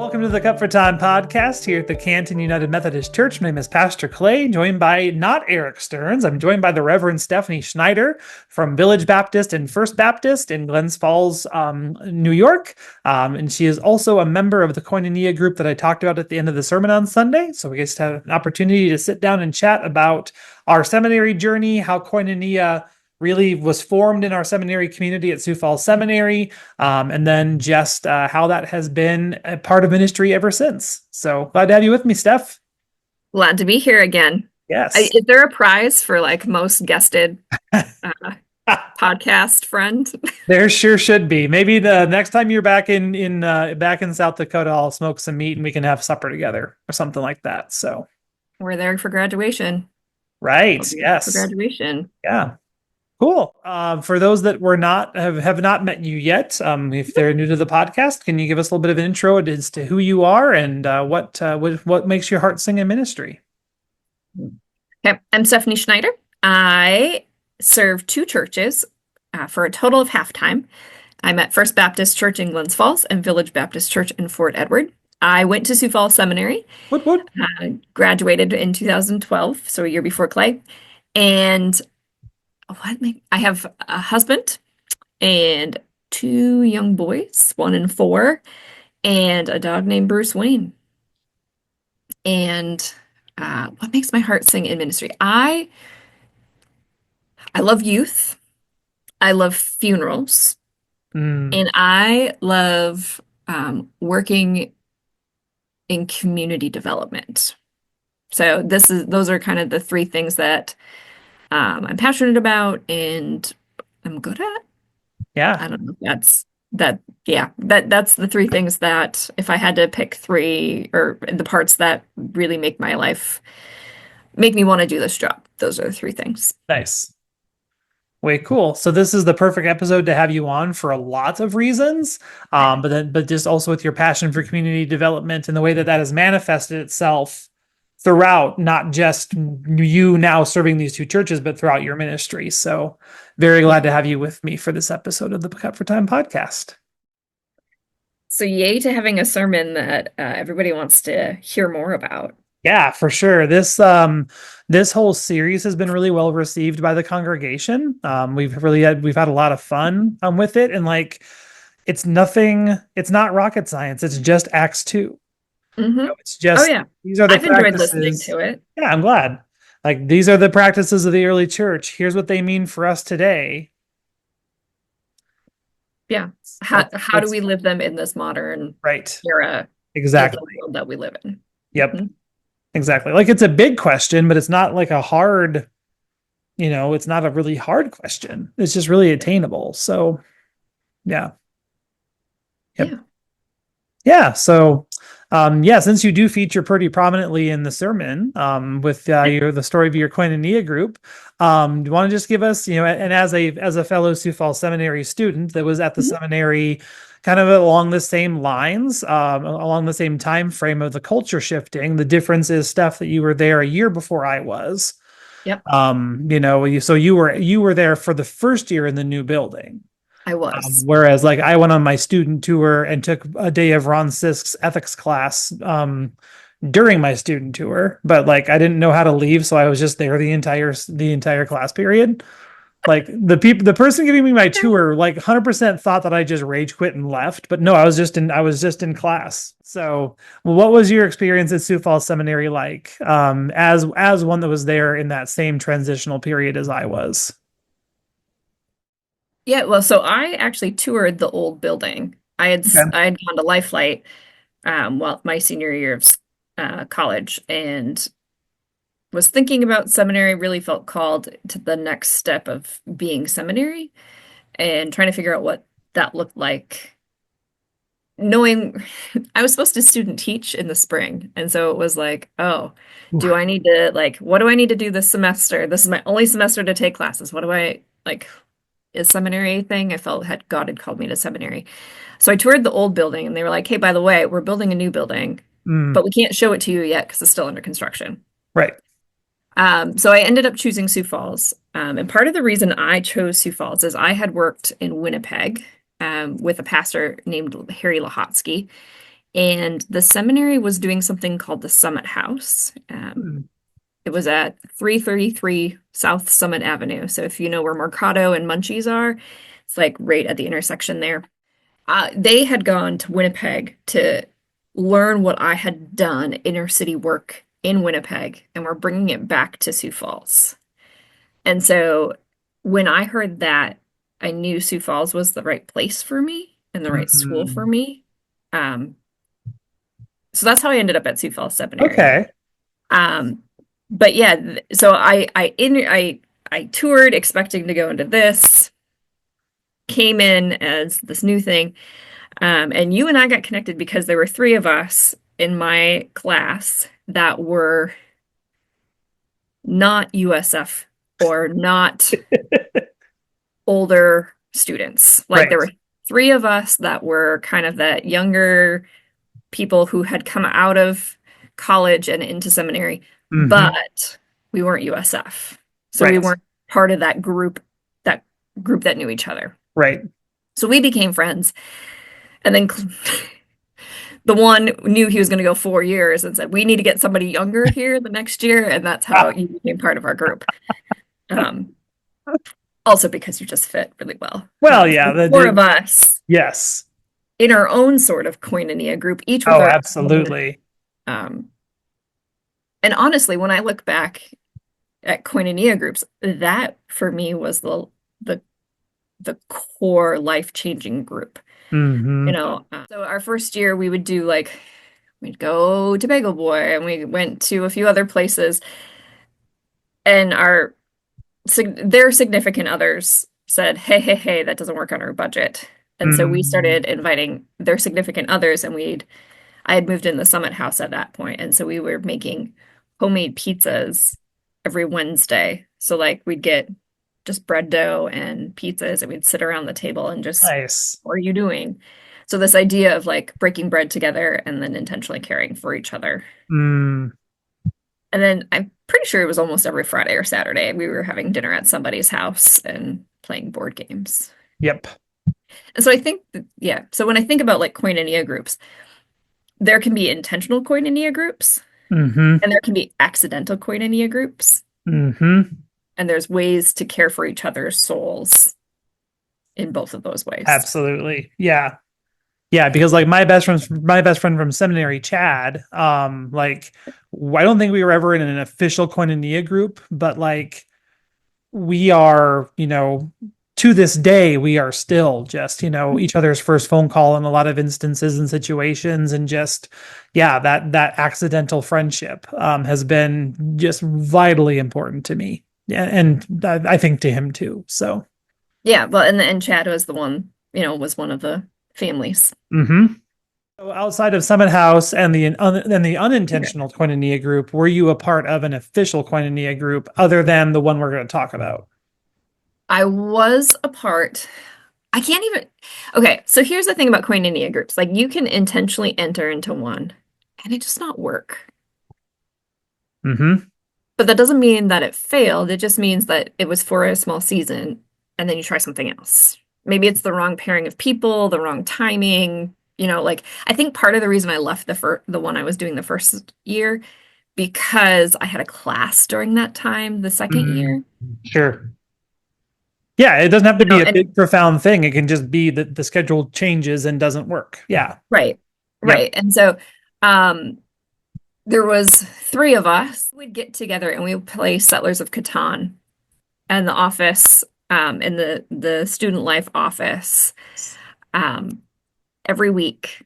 Welcome to the Cup for Time podcast here at the Canton United Methodist Church. My name is Pastor Clay, joined by not Eric Stearns. I'm joined by the Reverend Stephanie Schneider from Village Baptist and First Baptist in Glens Falls, New York. And she is also a member of the Koinonia Group that I talked about at the end of the sermon on Sunday. So we get to have an opportunity to sit down and chat about our seminary journey, how Koinonia really was formed in our seminary community at Sioux Falls Seminary, and then just how that has been a part of ministry ever since. So glad to have you with me, Steph. Glad to be here again. Yes. Is there a prize for most guested podcast friend? There sure should be. Maybe the next time you're back in South Dakota, I'll smoke some meat and we can have supper together or something like that. So we're there for graduation. Right. Yes. For graduation. Yeah. Cool. For those that have not met you yet, if they're new to the podcast, can you give us a little bit of an intro as to who you are and what makes your heart sing in ministry? Okay, I'm Stephanie Schneider. I serve two churches for a total of half-time. I'm at First Baptist Church in Glens Falls and Village Baptist Church in Fort Edward. I went to Sioux Falls Seminary. Graduated in 2012, so a year before Clay, and I have a husband and two young boys, 1 and 4, and a dog named Bruce Wayne. And what makes my heart sing in ministry? I love youth. I love funerals. And I love working in community development. So those are kind of the three things that I'm passionate about and I'm good at. Yeah. I don't know if that's the three things that if I had to pick three or the parts that really make my life, make me want to do this job. Those are the three things. Nice. Way cool. So this is the perfect episode to have you on for a lot of reasons. But just also with your passion for community development and the way that has manifested itself throughout, not just you now serving these two churches, but throughout your ministry. So very glad to have you with me for this episode of the Cup for Time podcast. So yay to having a sermon that everybody wants to hear more about. Yeah, for sure. This whole series has been really well received by the congregation. We've had a lot of fun with it. And it's not rocket science. It's just Acts 2. Mm-hmm. It's just, these are the I've enjoyed listening to it. Yeah, I'm glad. These are the practices of the early church. Here's what they mean for us today. Yeah. How do we live them in this modern era? Exactly. The world that we live in. Yep. Mm-hmm. Exactly. It's a big question, but it's not a hard, it's not a really hard question. It's just really attainable. So yeah. Yep. Yeah. So since you do feature pretty prominently in the sermon with the story of your Koinonia Group, do you want to just give us, and as a fellow Sioux Falls Seminary student that was at the seminary kind of along the same lines, along the same time frame of the culture shifting, the difference is, Steph, that you were there a year before I was. Yep. So you were there for the first year in the new building. I was. Whereas I went on my student tour and took a day of Ron Sisk's ethics class during my student tour, but I didn't know how to leave, so I was just there the entire class period. The person giving me my tour 100% thought that I just rage quit and left, but no, I was just in class. So what was your experience at Sioux Falls Seminary as one that was there in that same transitional period as I was? Yeah, well, so I actually toured the old building. I had gone to Life Flight my senior year of college and was thinking about seminary, really felt called to the next step of being seminary and trying to figure out what that looked like. Knowing I was supposed to student teach in the spring. And so it was do I need to what do I need to do this semester? This is my only semester to take classes. What do I is seminary a thing? I felt God had called me to seminary. So I toured the old building and they were like, hey, by the way, we're building a new building, but we can't show it to you yet because it's still under construction. Right. So I ended up choosing Sioux Falls. And part of the reason I chose Sioux Falls is I had worked in Winnipeg with a pastor named Harry Lahotsky. And the seminary was doing something called the Summit House. Hmm. It was at 333 South Summit Avenue. So if you know where Mercado and Munchies are, it's like right at the intersection there. They had gone to Winnipeg to learn what I had done inner city work in Winnipeg, and we're bringing it back to Sioux Falls. And so when I heard that, I knew Sioux Falls was the right place for me and the right school for Hmm. me. Um, so that's how I ended up at Sioux Falls Seminary. Okay. Um, but yeah, so I toured expecting to go into this, came in as this new thing. And you and I got connected because there were three of us in my class that were not USF or not older students. Like there Right. were three of us that were kind of that younger people who had come out of college and into seminary, Hmm. but we weren't USF. So we Right. weren't part of that group that knew each other. Right. So we became friends. And then the one knew he was going to go 4 years and said, "We need to get somebody younger here the next year." And that's how Ah, you became part of our group. Um, Also because you just fit really well. well, yeah, So four of us yes. in our own sort of koinonia group, each with Oh, our own. absolutely. Um, and honestly, when I look back at koinonia groups, that for me was the the core life-changing group. Hmm. So our first year we would do like we'd go to Bagel Boy and we went to a few other places and their significant others said, "Hey, hey, hey, that doesn't work on our budget." And so we Hmm. started inviting their significant others and I had moved in the Summit House at that point, and so we were making homemade pizzas every Wednesday. So like we'd get just bread dough and pizzas, and we'd sit around the table and just, Nice. what are you doing? So this idea of like breaking bread together and then intentionally caring for each other. Mm, And then I'm pretty sure it was almost every Friday or Saturday we were having dinner at somebody's house and playing board games. yep. And so I think that, yeah, so when I think about like koinonia groups, there can be intentional koinonia groups Hmm. and there can be accidental koinonia groups. Hmm. And there's ways to care for each other's souls in both of those ways. Absolutely. Yeah. Yeah, because like my best friend from seminary, Chad, like I don't think we were ever in an official Koinonia group, but like we are, to this day, we are still just, each other's first phone call in a lot of instances and situations, and just, yeah, that accidental friendship has been just vitally important to me. Yeah, and I think to him too. So, Yeah, well, and Chad was the one, was one of the families. mhm. So outside of Summit House and the Okay. unintentional Koinonia group, were you a part of an official Koinonia group other than the one we're going to talk about? I was a part. I can't even. Okay, so here's the thing about koinonia groups. Like you can intentionally enter into one and it just not work. Hmm. But that doesn't mean that it failed. It just means that it was for a small season and then you try something else. Maybe it's the wrong pairing of people, the wrong timing. Like I think part of the reason I left the one I was doing the first year because I had a class during that time, the second Mm, year. sure. Yeah, it doesn't have to be a And big profound thing. It can just be that the schedule changes and doesn't work. Yeah. right, Yep. right. And so um there was three of us. We'd get together and we would play Settlers of Catan and the office, in the student life office, um, every week.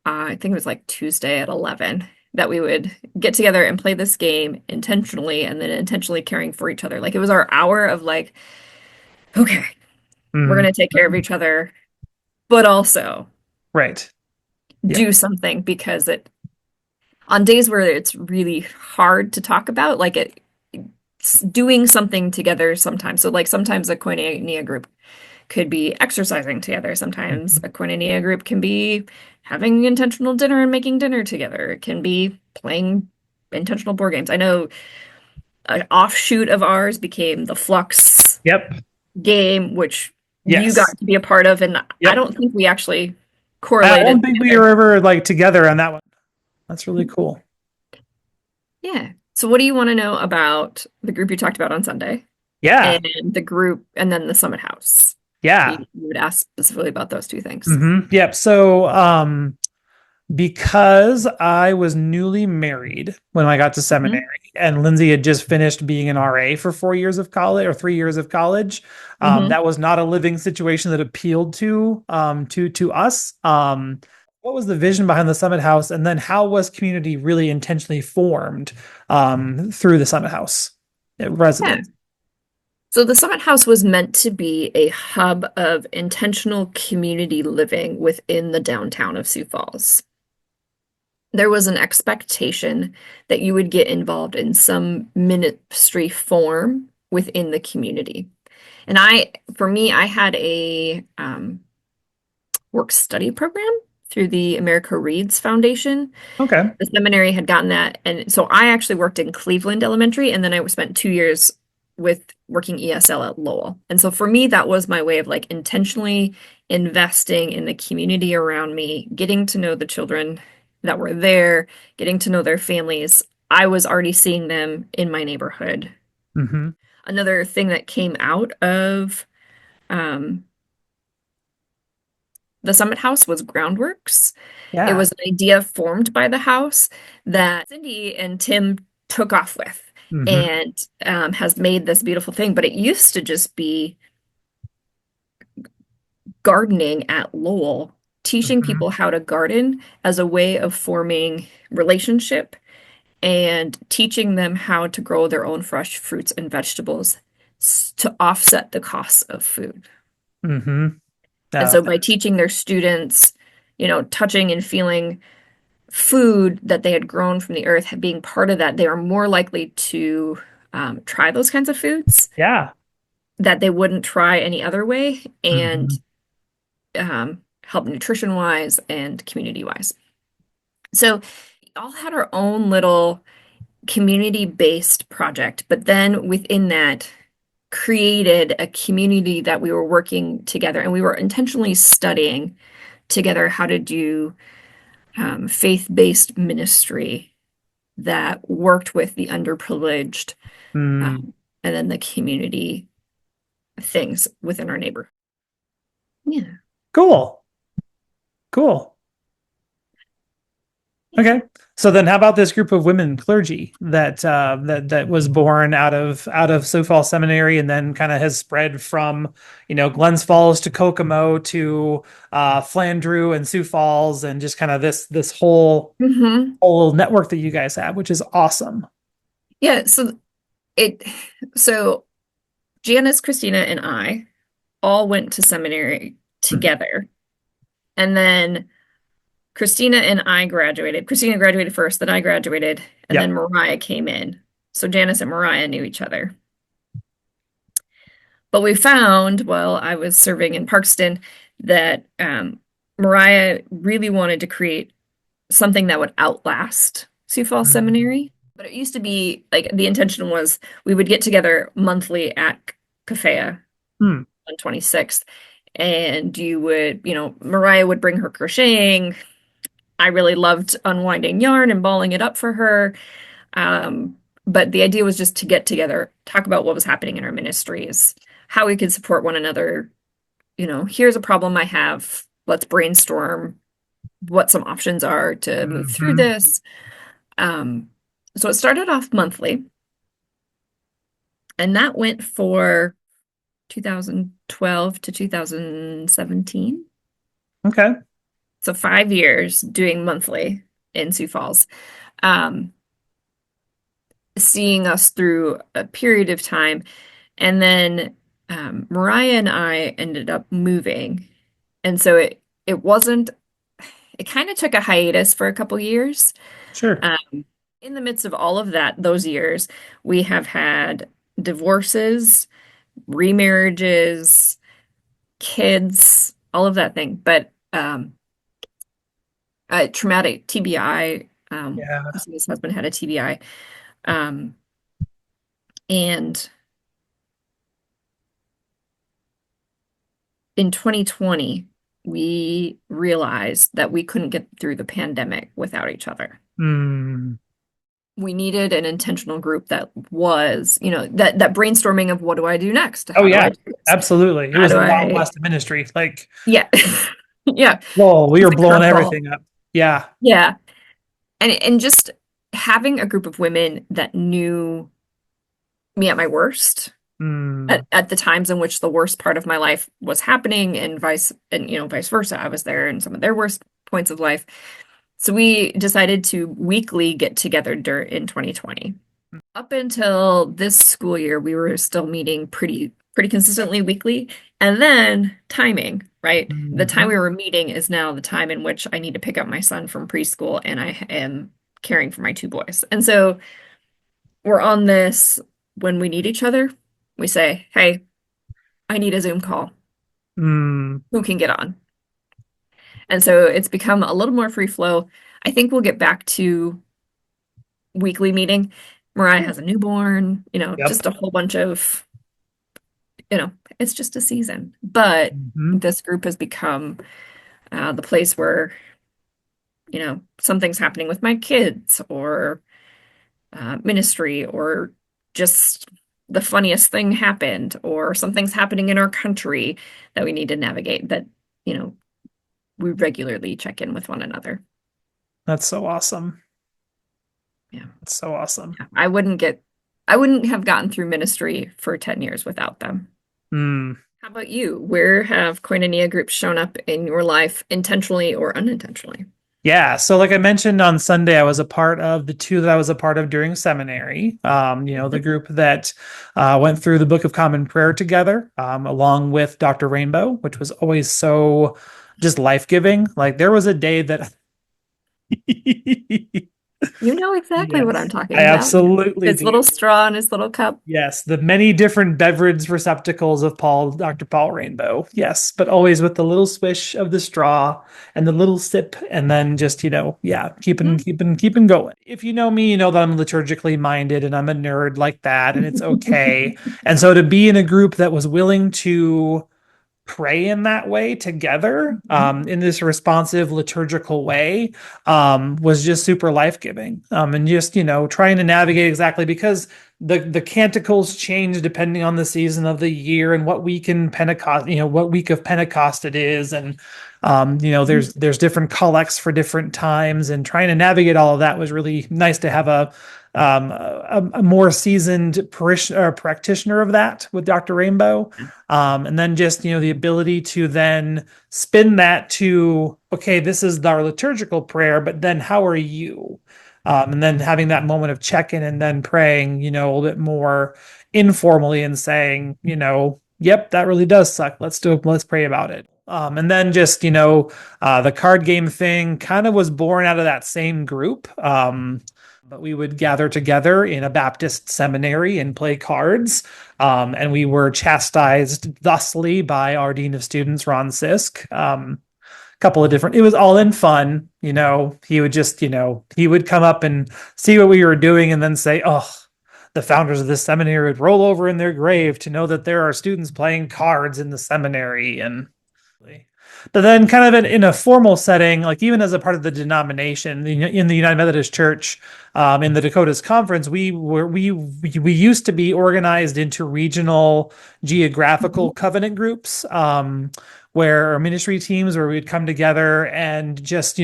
I think it was like Tuesday at 11 that we would get together and play this game intentionally and then intentionally caring for each other. Like it was our hour of like, okay, we're Mhm. gonna take care of each other, but also Right. Yep. do something because it on days where it's really hard to talk about, like doing something together sometimes. So like sometimes a koinonia group could be exercising together. Sometimes Mhm. a koinonia group can be having intentional dinner and making dinner together. It can be playing intentional board games. I know an offshoot of ours became the Flux Yep. game, which you got Yes. to be a part of, and I Yep. don't think we actually. I correlated don't think we together. were ever like together on that one. That's really cool. Yeah. So what do you want to know about the group you talked about on Sunday Yeah. and the group and then the Summit House? Yeah. You would ask specifically about those two things. Yep. So, because I was newly married when I got to seminary, Hmm. and Lindsay had just finished being an RA for 4 years of college or 3 years of college. Hmm. That was not a living situation that appealed to us. What was the vision behind the Summit House, and then how was community really intentionally formed through the Summit House Yeah. residents? So the Summit House was meant to be a hub of intentional community living within the downtown of Sioux Falls. There was an expectation that you would get involved in some ministry form within the community. And for me, I had a work study program through the America Reads Foundation. Okay. The seminary had gotten that. And so I actually worked in Cleveland Elementary, and then I spent 2 years with working ESL at Lowell. And so for me, that was my way of like intentionally investing in the community around me, getting to know the children that were there, getting to know their families. I was already seeing them in my neighborhood. Hmm. Another thing that came out of um, the Summit House was groundworks. It Yeah. was an idea formed by the house that Cindy and Tim took off with Hmm. and has made this beautiful thing. But it used to just be gardening at Lowell, teaching Hmm. people how to garden as a way of forming relationship and teaching them how to grow their own fresh fruits and vegetables to offset the costs of food. Hmm. And Yeah. so by teaching their students, touching and feeling food that they had grown from the earth, being part of that, they are more likely to try those kinds of foods Yeah. that they wouldn't try any other way and Hmm. help nutrition wise and community wise. So we all had our own little community based project, but then within that, created a community that we were working together and we were intentionally studying together how to do faith-based ministry that worked with the underprivileged Mm. um, and then the community things within our neighborhood. Yeah. Cool. Cool. Yeah. Okay. So then how about this group of women clergy that was born out of Sioux Falls Seminary and then kind of has spread from, Glens Falls to Kokomo to Flandreau and Sioux Falls and just kind of this whole Hmm. whole network that you guys have, which is awesome. Yeah. It, so Janice, Christina, and I all went to seminary Mhm. together. And then Christina and I graduated. Christina graduated first, then I graduated, and then Yep. Mariah came in. So Janice and Mariah knew each other. But we found while I was serving in Parkston that Mariah really wanted to create something that would outlast Sioux Falls Seminary. But it used to be like the intention was we would get together monthly at Cafea Hmm. on 26th. And Mariah would bring her crocheting. I really loved unwinding yarn and balling it up for her. Um, but the idea was just to get together, talk about what was happening in our ministries, how we could support one another. Here's a problem I have. Let's brainstorm what some options are to move through Hmm. this. Um, so it started off monthly, and that went for 2012 to 2017. Okay. So 5 years doing monthly in Sioux Falls. Um, Seeing us through a period of time. And then Mariah and I ended up moving. And so it kind of took a hiatus for a couple years. Sure. In the midst of all of that, those years, we have had divorces, remarriages, kids, all of that thing. But traumatic TBI, Yeah. his husband had a TBI. Um, and in 2020, we realized that we couldn't get through the pandemic without each other. Mm. We needed an intentional group that was, that brainstorming of what do I do next? Oh How do I yeah, do this? absolutely. It How was do the Wild I, West of ministry. Like, yeah, yeah, whoa, we just were a blowing curveball. everything up. Yeah. Yeah. And just having a group of women that knew me at my worst, Mm. at the times in which the worst part of my life was happening, and vice versa. I was there in some of their worst points of life. So we decided to weekly get together in 2020. Up until this school year, we were still meeting pretty consistently weekly. And then timing, right? The time Mhm. we were meeting is now the time in which I need to pick up my son from preschool and I am caring for my two boys. And so we're on this when we need each other. We say, "Hey, I need a Zoom call. Mm. Who can get on?" And so it's become a little more free flow. I think we'll get back to weekly meeting. Mariah has a newborn, Yep. just a whole bunch of, it's just a season. But Mhm. this group has become the place where, something's happening with my kids or ministry or just the funniest thing happened or something's happening in our country that we need to navigate that, you know, we regularly check in with one another. That's so awesome. Yeah. That's so awesome. I wouldn't have gotten through ministry for 10 years without them. Mm. How about you? Where have Koinonia groups shown up in your life intentionally or unintentionally? Yeah. So like I mentioned on Sunday, I was a part of the two that I was a part of during seminary. The group that went through the Book of Common Prayer together, along with Dr. Rainbow, which was always so just life-giving. Like there was a day that You know exactly what I'm yes, I talking about. absolutely His little do. straw and his little cup. Yes, the many different beverage receptacles of Dr. Paul Rainbow. Yes, but always with the little swish of the straw and the little sip, and then just, yeah, Mhm. keeping going. If you know me, you know that I'm liturgically minded and I'm a nerd like that, and it's okay. And so to be in a group that was willing to pray in that way together, in this responsive liturgical way, was just super life-giving, and just trying to navigate exactly because the canticles change depending on the season of the year and what week in Pentecost, what week of Pentecost it is, and there's different collects for different times, and trying to navigate all of that was really nice to have a more seasoned practitioner of that with Dr. Rainbow. And then just, the ability to then spin that to, okay, this is our liturgical prayer, but then how are you? And then having that moment of check-in and then praying, a little bit more informally and saying, yep, that really does suck. Let's pray about it. And then just, the card game thing kind of was born out of that same group. But we would gather together in a Baptist seminary and play cards. And we were chastised thusly by our dean of students, Ron Sisk. Couple of different, it was all in fun. He would just, he would come up and see what we were doing and then say, oh, the founders of this seminary would roll over in their grave to know that there are students playing cards in the seminary. And but then kind of in a formal setting, like even as a part of the denomination in the United Methodist Church, in the Dakotas Conference, we used to be organized into regional geographical covenant groups, where our ministry teams where we'd come together and just,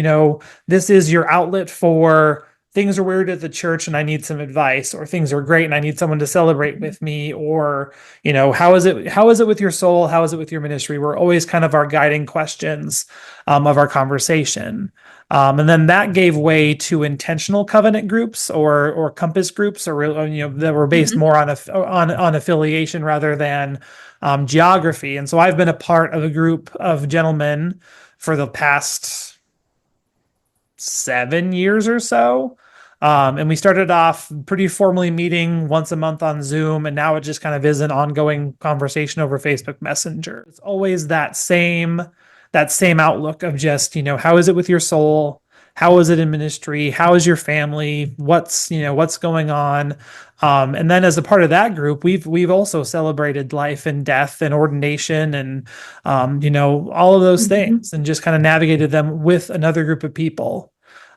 this is your outlet for things are weird at the church and I need some advice, or things are great and I need someone to celebrate with me, or how is it with your soul, how is it with your ministry, were always kind of our guiding questions, of our conversation. And then that gave way to intentional covenant groups or compass groups, or that were based Mhm. more on affiliation rather than geography. And so I've been a part of a group of gentlemen for the past 7 years or so. And we started off pretty formally meeting once a month on Zoom, and now it just kind of is an ongoing conversation over Facebook Messenger. It's always that same outlook of just, how is it with your soul? How is it in ministry? How is your family? What's going on? And then as a part of that group, we've also celebrated life and death and ordination and all of those Mhm. things, and just kind of navigated them with another group of people.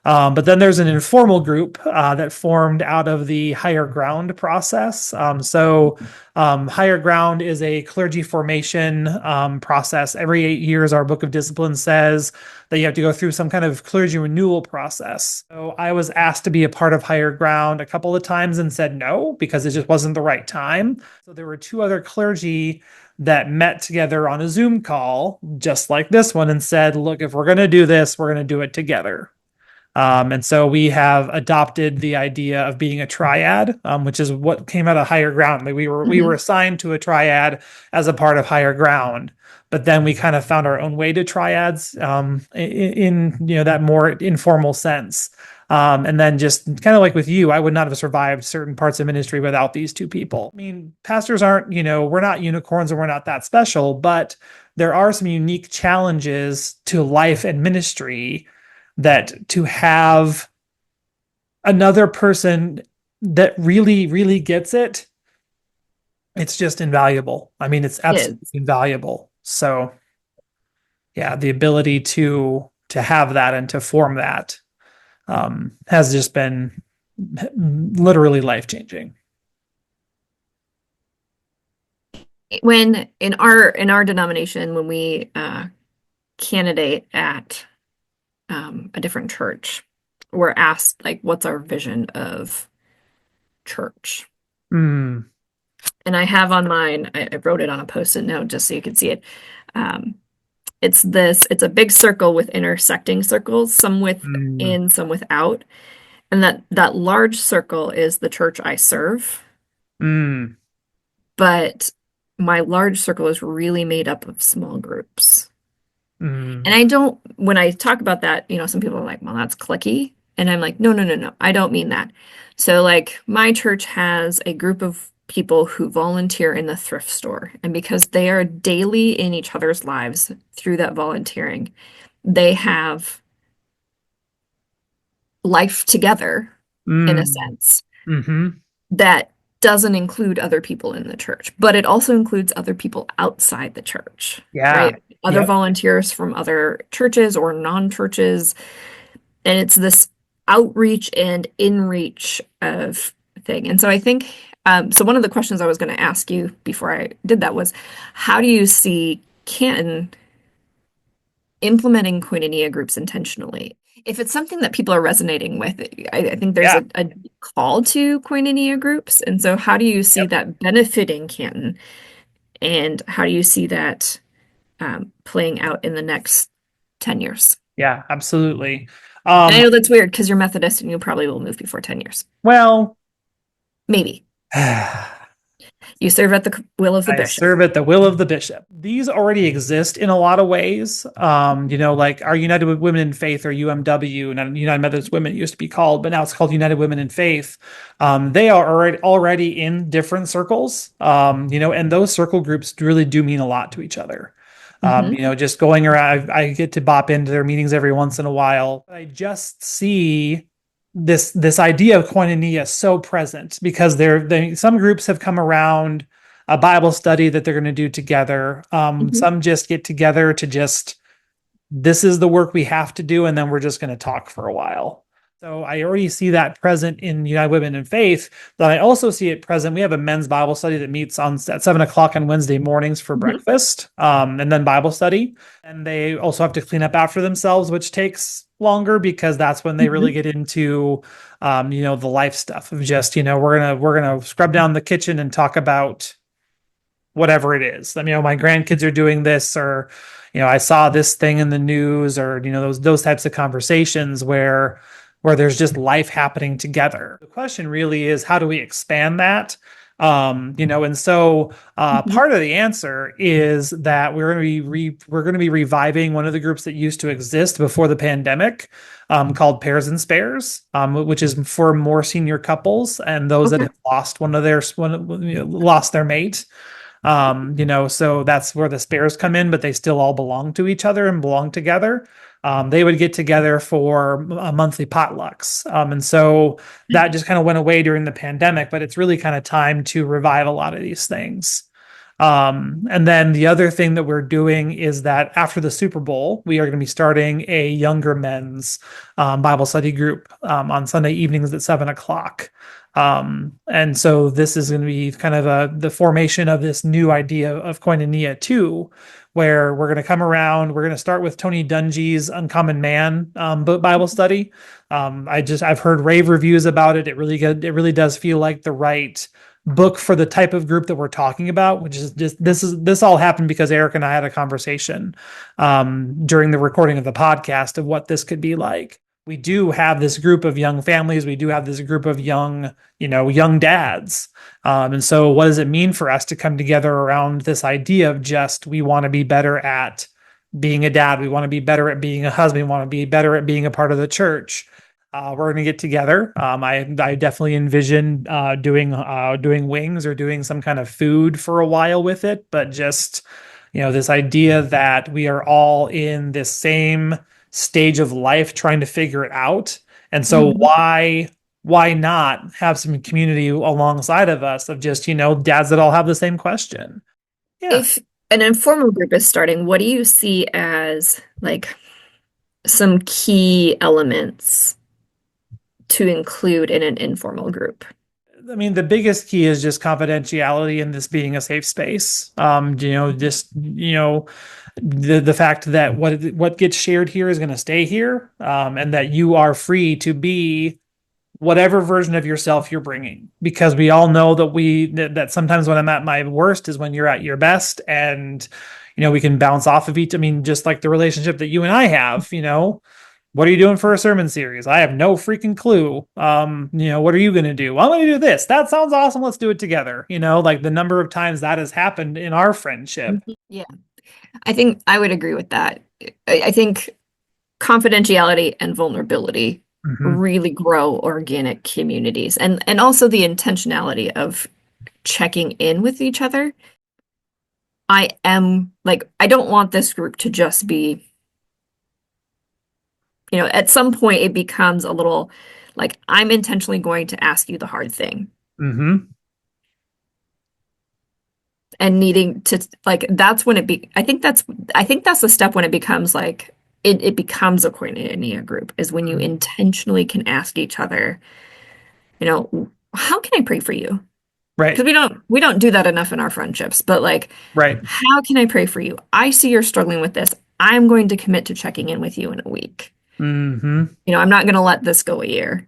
But then there's an informal group that formed out of the Higher Ground process. Higher Ground is a clergy formation process. Every 8 years, our Book of Discipline says that you have to go through some kind of clergy renewal process. So I was asked to be a part of Higher Ground a couple of times and said no, because it just wasn't the right time. So there were two other clergy that met together on a Zoom call, just like this one, and said, look, if we're going to do this, we're going to do it together. And so we have adopted the idea of being a triad, which is what came out of Higher Ground. Like we were Mhm. assigned to a triad as a part of Higher Ground, but then we kind of found our own way to triads in that more informal sense. And then just kind of like with you, I would not have survived certain parts of ministry without these two people. I mean, pastors aren't, we're not unicorns and we're not that special, but there are some unique challenges to life and ministry that to have another person that really, really gets it, it's just invaluable. I mean, it's It absolutely is. invaluable. So yeah, the ability to have that and to form that has just been literally life changing. When in our denomination, when we candidate at a different church, we're asked like, what's our vision of church? Mm, And I have on mine, I wrote it on a post-it note just so you can see it. Um, it's a big circle with intersecting circles, some mm, within, some without. And that large circle is the church I serve, mm, but my large circle is really made up of small groups. And mm, I don't, when I talk about that, some people are like, well, that's clicky. And I'm like, no, no, no, no, I don't mean that. So, like, my church has a group of people who volunteer in the thrift store. And because they are daily in each other's lives through that volunteering, they have life together in a mm, sense mm-hmm. that doesn't include other people in the church, but it also includes other people outside the church, Yeah. right? Other Yep. volunteers from other churches or non-churches. And it's this outreach and inreach of thing. And so I think, so one of the questions I was going to ask you before I did that was, how do you see Canton implementing Koinonia groups intentionally? If it's something that people are resonating with, I think there's Yeah. a call to Koinonia groups. And so how do you see Yep. that benefiting Canton? And how do you see that playing out in the next 10 years? Yeah, absolutely. And I Um, know that's weird because you're Methodist and you probably will move before 10 years. well, Maybe. You serve at the will of the I bishop. serve at the will of the bishop. These already exist in a lot of ways. Like our United Women in Faith, or UMW, and United Methodist Women, it used to be called, but now it's called United Women in Faith. They are already in different circles, and those circle groups really do mean a lot to each other. Hmm. Just going around, I get to bop into their meetings every once in a while. I just see this idea of koinonia so present because some groups have come around a Bible study that they're going to do together. Hmm. Some just get together to just, this is the work we have to do, and then we're just going to talk for a while. So I already see that present in United Women in Faith, but I also see it present. We have a men's Bible study that meets at 7 o'clock on Wednesday mornings for Hmm. breakfast, and then Bible study. And they also have to clean up after themselves, which takes longer because that's when they really Hmm. get into, the life stuff of just, we're gonna scrub down the kitchen and talk about whatever it is. I mean, my grandkids are doing this, or, I saw this thing in the news, or, those types of conversations where there's just life happening together. The question really is, how do we expand that? And so Hmm. part of the answer is that we're going to be reviving one of the groups that used to exist before the pandemic, called Pairs and Spares, which is for more senior couples and those that Okay. have lost lost their mate. So that's where the spares come in, but they still all belong to each other and belong together. They would get together for monthly potlucks. And so that just kind of went away during the pandemic, but it's really kind of time to revive a lot of these things. And then the other thing that we're doing is that after the Super Bowl, we are going to be starting a younger men's Bible study group on Sunday evenings at 7 o'clock. And so this is going to be kind of the formation of this new idea of Koinonia 2, where we're going to come around. We're going to start with Tony Dungy's Uncommon Man Bible study. I've heard rave reviews about it. It really does feel like the right book for the type of group that we're talking about, which is just this all happened because Eric and I had a conversation during the recording of the podcast of what this could be like. We do have this group of young families. We do have this group of young dads. And so what does it mean for us to come together around this idea of just, we want to be better at being a dad. We want to be better at being a husband. We want to be better at being a part of the church. We're going to get together. I definitely envision doing wings or doing some kind of food for a while with it, but just, this idea that we are all in this same stage of life trying to figure it out. And so why not have some community alongside of us of just, dads that all have the same question? Yeah. If an informal group is starting, what do you see as like some key elements to include in an informal group? I mean, the biggest key is just confidentiality and this being a safe space. The fact that what gets shared here is going to stay here, and that you are free to be whatever version of yourself you're bringing, because we all know that sometimes when I'm at my worst is when you're at your best, and we can bounce off of each. I mean, just like the relationship that you and I have, what are you doing for a sermon series? I have no freaking clue. What are you going to do? Well, I'm going to do this. That sounds awesome. Let's do it together. Like the number of times that has happened in our friendship. Yeah, I think I would agree with that. I think confidentiality and vulnerability really grow organic communities, and also the intentionality of checking in with each other. I don't want this group to just be, at some point it becomes a little like, I'm intentionally going to ask you the hard thing. And needing to, like, that's when I think that's the step when it becomes like, it becomes a Koinonia group, is when you intentionally can ask each other, how can I pray for you? Right. Because we don't do that enough in our friendships, but like, right. How can I pray for you? I see you're struggling with this. I'm going to commit to checking in with you in a week. I'm not going to let this go a year.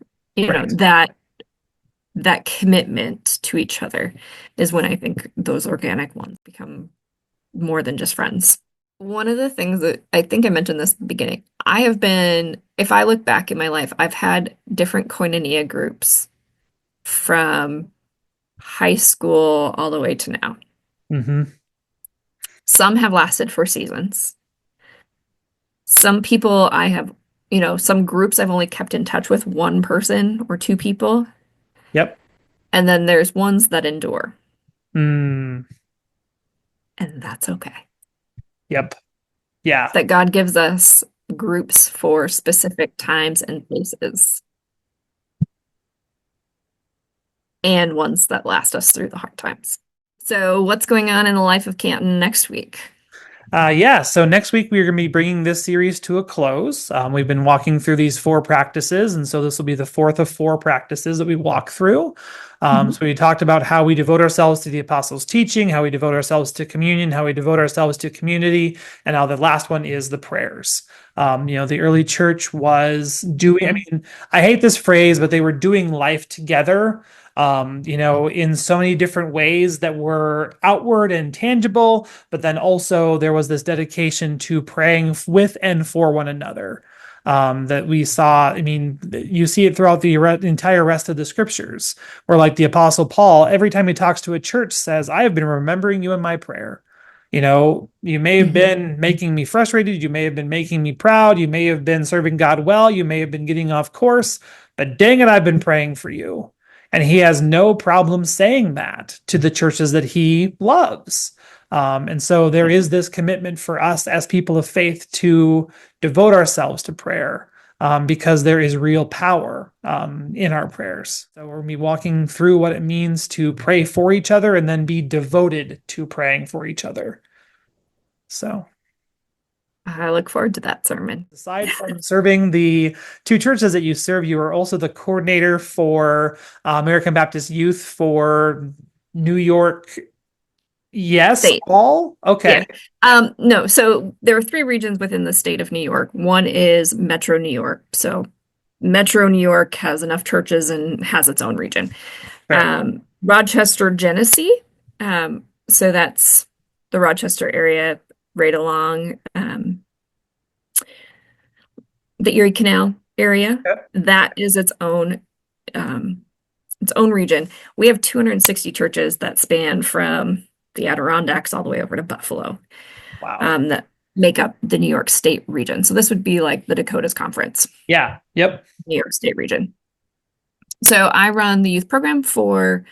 That commitment to each other is when I think those organic ones become more than just friends. One of the things that I think I mentioned this at the beginning, if I look back in my life, I've had different Koinonia groups from high school all the way to now. Some have lasted for seasons. Some people some groups I've only kept in touch with one person or two people. Yep. And then there's ones that endure. And that's okay. Yep. Yeah. That God gives us groups for specific times and places. And ones that last us through the hard times. So what's going on in the life of Canton next week? So next week we're going to be bringing this series to a close. We've been walking through these 4 practices, and so this will be the 4th of 4 practices that we walk through. So we talked about how we devote ourselves to the apostles' teaching, how we devote ourselves to communion, how we devote ourselves to community, and now the last one is the prayers. The early church was doing, I hate this phrase, but they were doing life together. In so many different ways that were outward and tangible, but then also there was this dedication to praying with and for one another that we saw. You see it throughout the entire rest of the scriptures, where like the Apostle Paul, every time he talks to a church, says, I have been remembering you in my prayer. You may have been making me frustrated. You may have been making me proud. You may have been serving God well. You may have been getting off course, but dang it, I've been praying for you. And he has no problem saying that to the churches that he loves. And so there is this commitment for us as people of faith to devote ourselves to prayer, because there is real power in our prayers. So we're going to be walking through what it means to pray for each other and then be devoted to praying for each other. So I look forward to that sermon. aside from serving the two churches that you serve, you are also the coordinator for American Baptist Youth for New York. Yes, State. all? Okay. Yeah. No, so there are 3 regions within the state of New York. One is Metro New York. So Metro New York has enough churches and has its own region. Rochester, Genesee. So that's the Rochester area right along the Erie Canal area. Okay. That is its own region. We have 260 churches that span from the Adirondacks all the way over to Buffalo. Wow. That make up the New York State region. So this would be like the Dakotas Conference. Yeah. Yep. New York State region. So I run the youth program for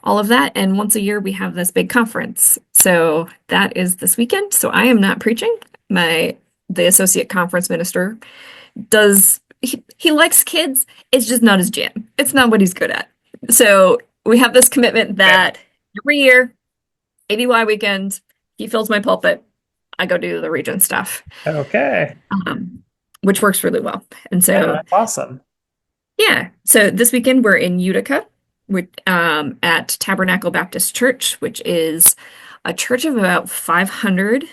all of that. And once a year, we have this big conference. So that is this weekend. So I am not preaching. The associate conference minister he likes kids. It's just not his jam. It's not what he's good at. So we have this commitment that every year, ABY weekend, he fills my pulpit. I go do the region stuff. Okay. Which works really well. And so that's awesome. Yeah. So this weekend we're in Utica at Tabernacle Baptist Church, which is a church of about 500,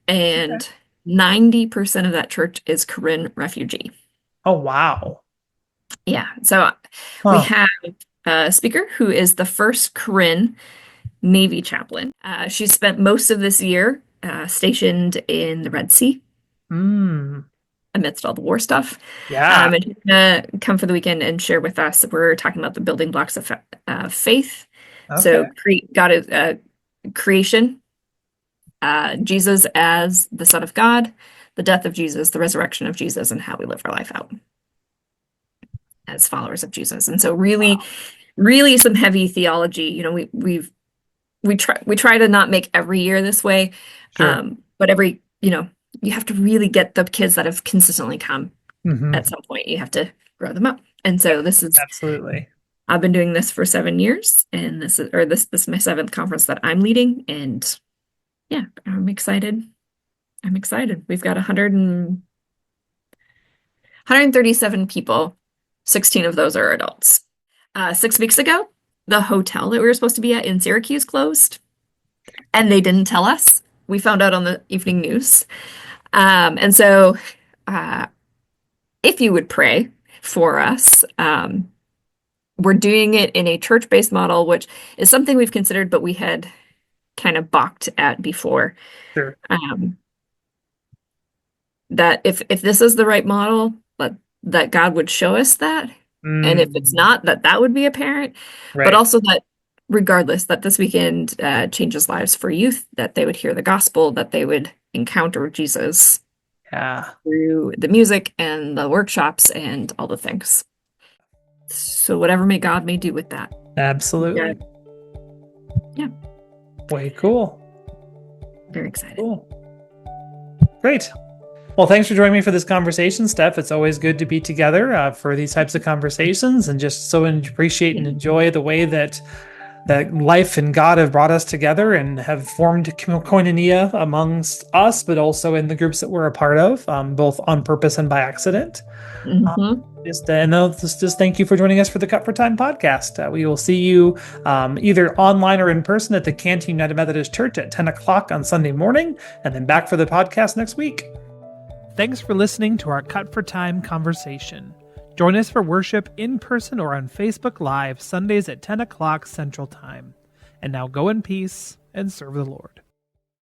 and 90% of that church is Korean refugee. Oh, wow. Yeah. So we have a speaker who is the first Korean Navy chaplain. She spent most of this year stationed in the Red Sea amidst all the war stuff. Yeah. And she's gonna come for the weekend and share with us. We're talking about the building blocks of faith. Okay. So God is creation, Jesus as the Son of God, the death of Jesus, the resurrection of Jesus, and how we live our life out as followers of Jesus. And so really, really some heavy theology. You know, we try to not make every year this way. Sure. But every, you have to really get the kids that have consistently come at some point. You have to grow them up. And so this is absolutely. I've been doing this for 7 years, and this is my 7th conference that I'm leading. And yeah, I'm excited. We've got 137 people. 16 of those are adults. 6 weeks ago, the hotel that we were supposed to be at in Syracuse closed, and they didn't tell us. We found out on the evening news. And so if you would pray for us, we're doing it in a church-based model, which is something we've considered, but we had kind of balked at before. Sure. That if this is the right model, that God would show us that. And if it's not, that would be apparent. Right. But also that regardless, that this weekend changes lives for youth, that they would hear the gospel, that they would encounter Jesus through the music and the workshops and all the things. So whatever God may do with that. Absolutely. Yeah. Way cool. Very excited. Cool. Great. Well, thanks for joining me for this conversation, Steph. It's always good to be together for these types of conversations, and just so appreciate and enjoy the way that life and God have brought us together and have formed Koinonia amongst us, but also in the groups that we're a part of, both on purpose and by accident. Just thank you for joining us for the Cut for Time podcast. We will see you either online or in person at the Canton United Methodist Church at 10 o'clock on Sunday morning, and then back for the podcast next week. Thanks for listening to our Cut for Time conversation. Join us for worship in person or on Facebook Live Sundays at 10 o'clock Central Time. And now go in peace and serve the Lord.